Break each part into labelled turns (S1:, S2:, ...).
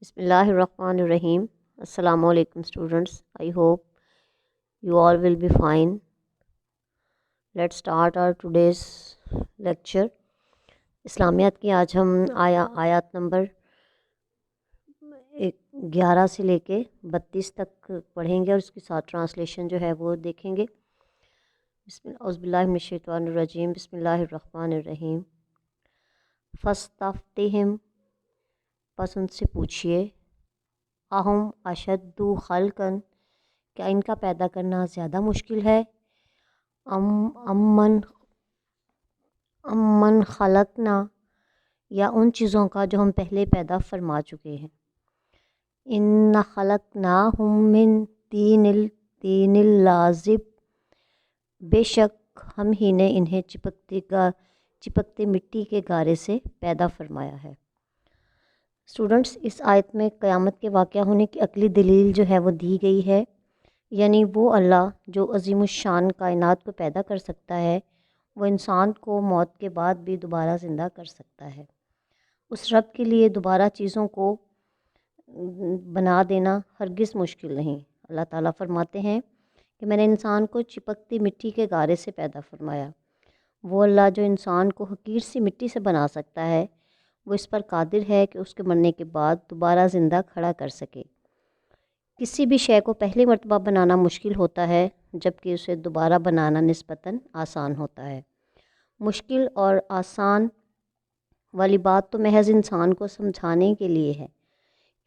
S1: بسم اللہ الرحمن الرحیم. السلام علیکم students. I hope you all will be fine. Let's start our today's lecture. اسلامیات کی آج ہم آیات نمبر 11 سے لے کے 32 تک پڑھیں گے اور اس کے ساتھ ٹرانسلیشن جو ہے وہ دیکھیں گے. اعوذ باللہ من الشیطان الرجیم. بسم اللہ الرحمن الرحیم. فاستفتہم، پس ان سے پوچھئے، اہم اشد خلقن، کیا ان کا پیدا کرنا زیادہ مشکل ہے، امن خلقنا، یا ان چیزوں کا جو ہم پہلے پیدا فرما چکے ہیں. ان خلقناہم من طین لازب، بے شک ہم ہی نے انہیں چپکتے مٹی کے گارے سے پیدا فرمایا ہے. اسٹوڈنٹس، اس آیت میں قیامت کے واقعہ ہونے کی عقلی دلیل جو ہے وہ دی گئی ہے، یعنی وہ اللہ جو عظیم الشان کائنات کو پیدا کر سکتا ہے، وہ انسان کو موت کے بعد بھی دوبارہ زندہ کر سکتا ہے. اس رب کے لیے دوبارہ چیزوں کو بنا دینا ہرگز مشکل نہیں. اللہ تعالیٰ فرماتے ہیں کہ میں نے انسان کو چپکتی مٹی کے گارے سے پیدا فرمایا. وہ اللہ جو انسان کو حقیر سی مٹی سے بنا سکتا ہے، وہ اس پر قادر ہے کہ اس کے مرنے کے بعد دوبارہ زندہ کھڑا کر سکے. کسی بھی شے کو پہلی مرتبہ بنانا مشکل ہوتا ہے، جبکہ اسے دوبارہ بنانا نسبتاً آسان ہوتا ہے. مشکل اور آسان والی بات تو محض انسان کو سمجھانے کے لیے ہے.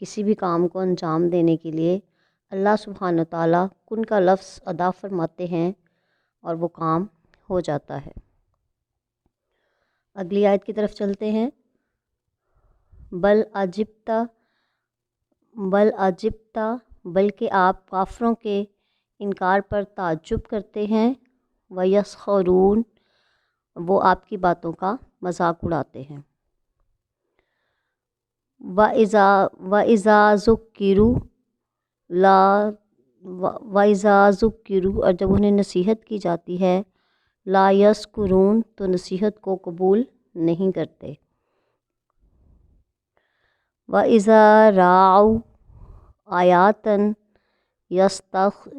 S1: کسی بھی کام کو انجام دینے کے لیے اللہ سبحانہ تعالیٰ کن کا لفظ ادا فرماتے ہیں اور وہ کام ہو جاتا ہے. اگلی آیت کی طرف چلتے ہیں. بل عجبتا، بلکہ آپ کافروں کے انکار پر تعجب کرتے ہیں. وَيَسْخَرُونَ، وہ آپ کی باتوں کا مذاق اڑاتے ہیں. وَإِذَا ذُكِّرُوا، اور جب انہیں نصیحت کی جاتی ہے، لا یذکرون، تو نصیحت کو قبول نہیں کرتے. وَإِذَا رَأَوْا آیَاتًا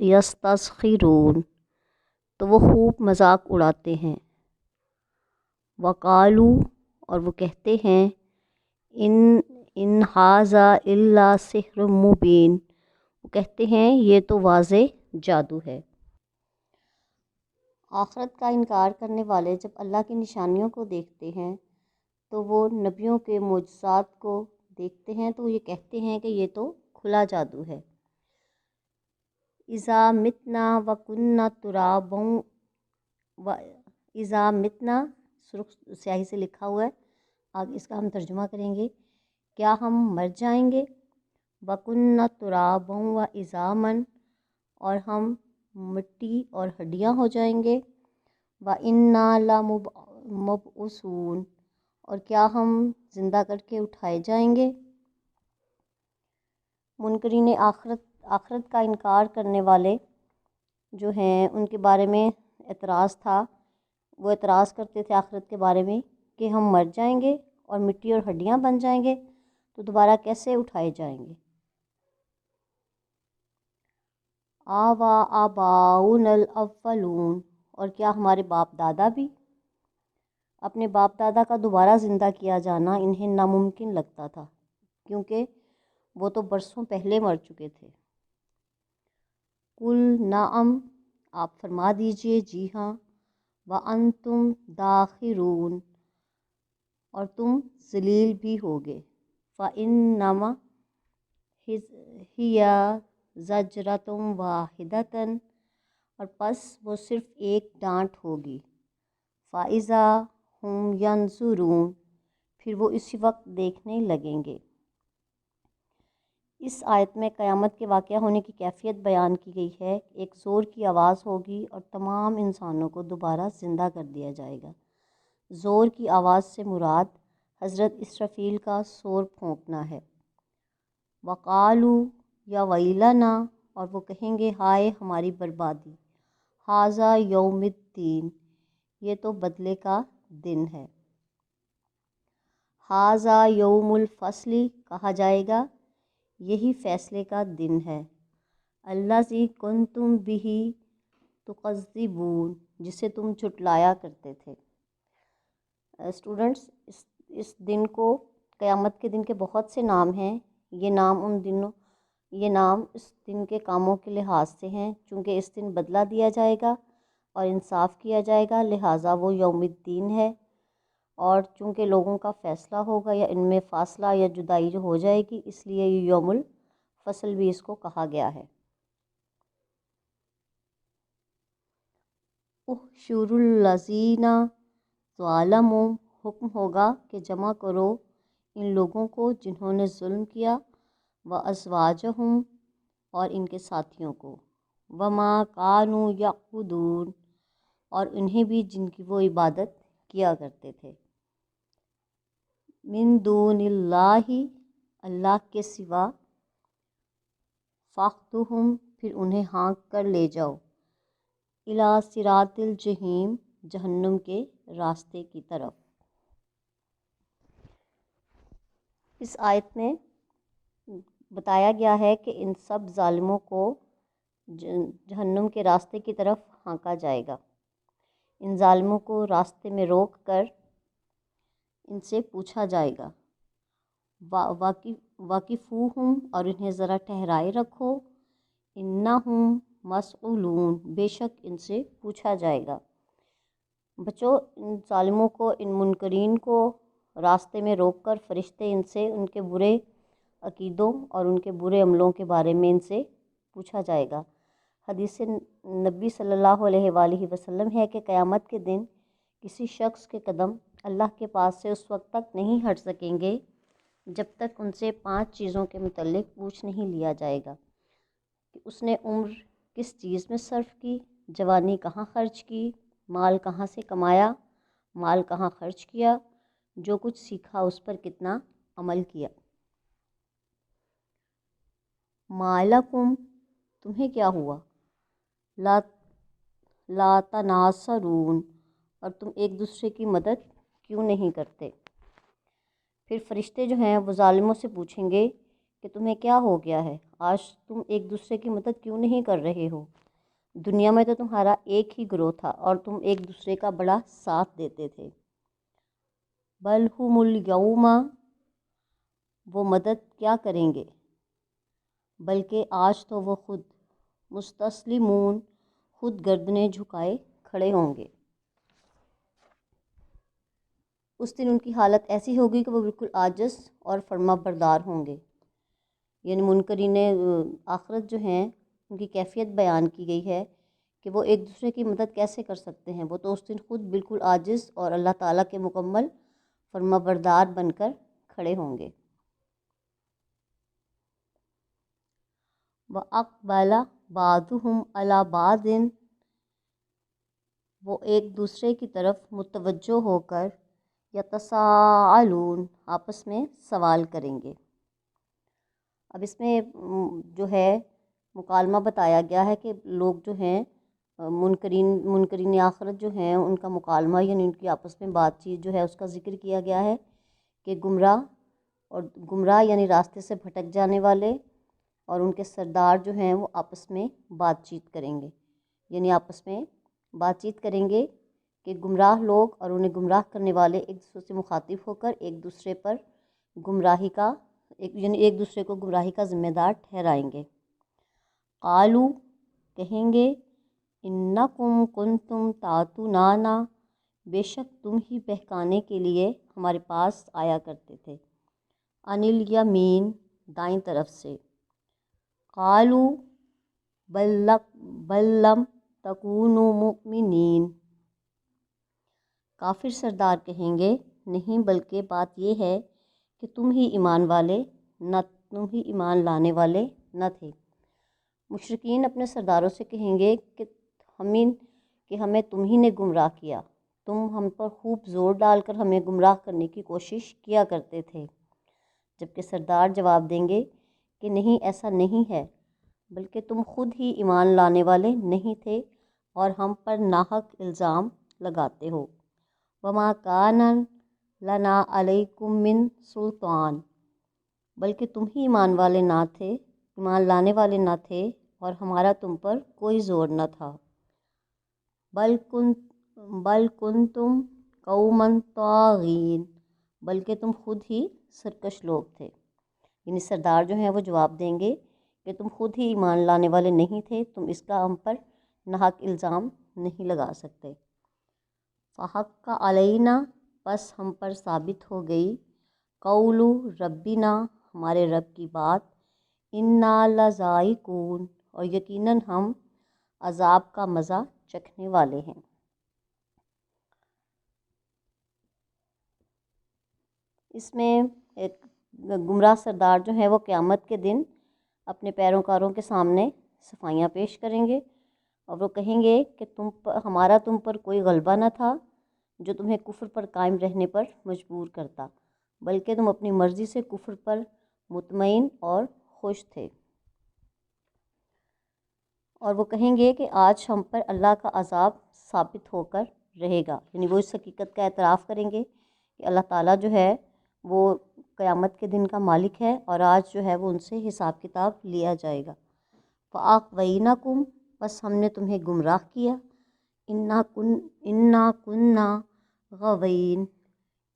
S1: یستسخرون، تو وہ خوب مذاق اڑاتے ہیں. وقالوا، اور وہ کہتے ہیں، ان ھذا الا سحر مبین، وہ کہتے ہیں یہ تو واضح جادو ہے. آخرت کا انکار کرنے والے جب اللہ کی نشانیوں کو دیکھتے ہیں تو وہ نبیوں کے معجزات کو دیکھتے ہیں تو یہ کہتے ہیں کہ یہ تو کھلا جادو ہے. اذا متنا وکنا ترابا، اذا متنا سرخ سیاہی سے لکھا ہوا ہے، آگے اس کا ہم ترجمہ کریں گے. کیا ہم مر جائیں گے، وکنا ترابا و عظاما، اور ہم مٹی اور ہڈیاں ہو جائیں گے. وَإِنَّا لَمُبْعَثُونَ، اور کیا ہم زندہ کر کے اٹھائے جائیں گے. منکرین آخرت کا انکار کرنے والے جو ہیں ان کے بارے میں اعتراض تھا. وہ اعتراض کرتے تھے آخرت کے بارے میں کہ ہم مر جائیں گے اور مٹی اور ہڈیاں بن جائیں گے تو دوبارہ کیسے اٹھائے جائیں گے. آباؤنا الاولون، اور کیا ہمارے باپ دادا بھی. اپنے باپ دادا کا دوبارہ زندہ کیا جانا انہیں ناممکن لگتا تھا کیونکہ وہ تو برسوں پہلے مر چکے تھے. قل نعم، آپ فرما دیجئے جی ہاں. وانتم داخرون، اور تم ذلیل بھی ہوگے. فانما ہی زجرۃ واحدۃ، اور پس وہ صرف ایک ڈانٹ ہوگی. فاذا ہم ینظرون، پھر وہ اسی وقت دیکھنے لگیں گے. اس آیت میں قیامت کے واقعہ ہونے کی کیفیت بیان کی گئی ہے. ایک زور کی آواز ہوگی اور تمام انسانوں کو دوبارہ زندہ کر دیا جائے گا. زور کی آواز سے مراد حضرت اسرافیل کا سور پھونکنا ہے. وقالوا یا ویلنا، اور وہ کہیں گے ہائے ہماری بربادی. ھذا یوم الدین، یہ تو بدلے کا دن ہے. ھذا یوم الفصل، کہا جائے گا یہی فیصلے کا دن ہے، الذی کنتم بہ تکذبون، جسے تم جھٹلایا کرتے تھے۔ اسٹوڈنٹس، اس دن کو، قیامت کے دن کے بہت سے نام ہیں۔ یہ نام اس دن کے کاموں کے لحاظ سے ہیں، چونکہ اس دن بدلہ دیا جائے گا اور انصاف کیا جائے گا، لہٰذا وہ یوم الدین ہے۔ اور چونکہ لوگوں کا فیصلہ ہوگا یا ان میں فاصلہ یا جدائی جو ہو جائے گی، اس لیے یہ یوم الفصل بھی اس کو کہا گیا ہے۔ احشروا الذین ظلموا، حکم ہوگا کہ جمع کرو ان لوگوں کو جنہوں نے ظلم کیا، وازواجہم، اور ان کے ساتھیوں کو، وما کانوا یعبدون، اور انہیں بھی جن کی وہ عبادت کیا کرتے تھے، من دون اللہ، اللہ کے سوا، فاخذوہم، پھر انہیں ہانک کر لے جاؤ، الی صراط الجحیم، جہنم کے راستے کی طرف۔ اس آیت میں بتایا گیا ہے کہ ان سب ظالموں کو جہنم کے راستے کی طرف ہانکا جائے گا۔ ان ظالموں کو راستے میں روک کر ان سے پوچھا جائے گا، واقفوہم، اور انہیں ذرا ٹھہرائے رکھو، انہم مسئولون، بے شک ان سے پوچھا جائے گا۔ بچوں، ان ظالموں کو، ان منکرین کو راستے میں روک کر فرشتے ان سے ان کے برے عقیدوں اور ان کے برے عملوں کے بارے میں ان سے پوچھا جائے گا۔ حدیث نبی صلی اللہ علیہ وآلہ وسلم ہے کہ قیامت کے دن کسی شخص کے قدم اللہ کے پاس سے اس وقت تک نہیں ہٹ سکیں گے جب تک ان سے 5 چیزوں کے متعلق پوچھ نہیں لیا جائے گا کہ اس نے عمر کس چیز میں صرف کی، جوانی کہاں خرچ کی، مال کہاں سے کمایا، مال کہاں خرچ کیا، جو کچھ سیکھا اس پر کتنا عمل کیا۔ مالکم، تمہیں کیا ہوا، لا تناصرون، اور تم ایک دوسرے کی مدد کیوں نہیں کرتے۔ پھر فرشتے جو ہیں وہ ظالموں سے پوچھیں گے کہ تمہیں کیا ہو گیا ہے، آج تم ایک دوسرے کی مدد کیوں نہیں کر رہے ہو؟ دنیا میں تو تمہارا ایک ہی گروہ تھا اور تم ایک دوسرے کا بڑا ساتھ دیتے تھے۔ بل ہم الیوم، وہ مدد کیا کریں گے، بلکہ آج تو وہ خود مستسلمون، خود گردنیں جھکائے کھڑے ہوں گے۔ اس دن ان کی حالت ایسی ہوگی کہ وہ بالکل عاجز اور فرما بردار ہوں گے۔ یعنی منکرین آخرت جو ہیں ان کی کیفیت بیان کی گئی ہے کہ وہ ایک دوسرے کی مدد کیسے کر سکتے ہیں، وہ تو اس دن خود بالکل عاجز اور اللہ تعالیٰ کے مکمل فرما بردار بن کر کھڑے ہوں گے۔ وَأَقْبَلَ بَعْضُهُمْ عَلَى بَعْضٍ، وہ ایک دوسرے کی طرف متوجہ ہو کر یتساءلون، آپس میں سوال کریں گے۔ اب اس میں جو ہے مکالمہ بتایا گیا ہے کہ لوگ جو ہیں منکرین آخرت جو ہیں ان کا مکالمہ، یعنی ان کی آپس میں بات چیت جو ہے اس کا ذکر کیا گیا ہے کہ گمراہ یعنی راستے سے بھٹک جانے والے اور ان کے سردار جو ہیں وہ آپس میں بات چیت کریں گے، یعنی آپس میں بات چیت کریں گے کہ گمراہ لوگ اور انہیں گمراہ کرنے والے ایک دوسرے سے مخاطب ہو کر ایک دوسرے پر گمراہی کا یعنی ایک دوسرے کو گمراہی کا ذمہ دار ٹھہرائیں گے۔ قالو، کہیں گے، انکم کنتم تاتونانا، بے شک تم ہی بہکانے کے لیے ہمارے پاس آیا کرتے تھے، عن الیمین، دائیں طرف سے، قالو بل لم تکونوا مؤمنین، کافر سردار کہیں گے، نہیں بلکہ بات یہ ہے کہ تم ہی ایمان لانے والے نہ تھے۔ مشرکین اپنے سرداروں سے کہیں گے کہ ہمیں تم ہی نے گمراہ کیا، تم ہم پر خوب زور ڈال کر ہمیں گمراہ کرنے کی کوشش کیا کرتے تھے، جبکہ سردار جواب دیں گے کہ نہیں، ایسا نہیں ہے، بلکہ تم خود ہی ایمان لانے والے نہیں تھے اور ہم پر ناحق الزام لگاتے ہو۔ وما کان لنا علیکم من سلطان، بلکہ تم ہی ایمان لانے والے نہ تھے اور ہمارا تم پر کوئی زور نہ تھا۔ بل کنتم قوما طاغین، بلکہ تم خود ہی سرکش لوگ تھے۔ یعنی سردار جو ہیں وہ جواب دیں گے کہ تم خود ہی ایمان لانے والے نہیں تھے، تم اس کا ہم پر ناحق الزام نہیں لگا سکتے۔ فحق علینا، پس ہم پر ثابت ہو گئی، قول ربنا، ہمارے رب کی بات، انا لذائقون، اور یقیناً ہم عذاب کا مزہ چکھنے والے ہیں۔ اس میں ایک گمراہ سردار جو ہیں وہ قیامت کے دن اپنے پیروکاروں کے سامنے صفائیاں پیش کریں گے اور وہ کہیں گے کہ ہمارا تم پر کوئی غلبہ نہ تھا جو تمہیں کفر پر قائم رہنے پر مجبور کرتا، بلکہ تم اپنی مرضی سے کفر پر مطمئن اور خوش تھے۔ اور وہ کہیں گے کہ آج ہم پر اللہ کا عذاب ثابت ہو کر رہے گا، یعنی وہ اس حقیقت کا اعتراف کریں گے کہ اللہ تعالیٰ جو ہے وہ قیامت کے دن کا مالک ہے اور آج جو ہے وہ ان سے حساب کتاب لیا جائے گا۔ فَأَغْوَيْنَكُمْ، بس ہم نے تمہیں گمراہ کیا، اِنَّا كُنَّا غَوِينَ،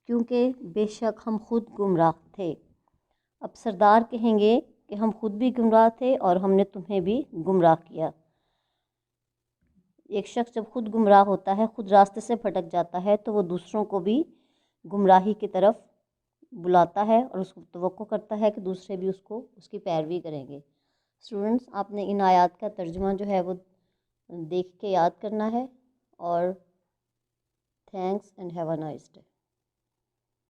S1: کیونکہ بے شک ہم خود گمراہ تھے۔ اب سردار کہیں گے کہ ہم خود بھی گمراہ تھے اور ہم نے تمہیں بھی گمراہ کیا۔ ایک شخص جب خود گمراہ ہوتا ہے، خود راستے سے بھٹک جاتا ہے، تو وہ دوسروں کو بھی گمراہی کی طرف بلاتا ہے اور اس کو توقع کرتا ہے کہ دوسرے بھی اس کی پیروی کریں گے۔ اسٹوڈنٹس، آپ نے ان آیات کا ترجمہ جو ہے وہ دیکھ کے یاد کرنا ہے، اور thanks and have a nice day.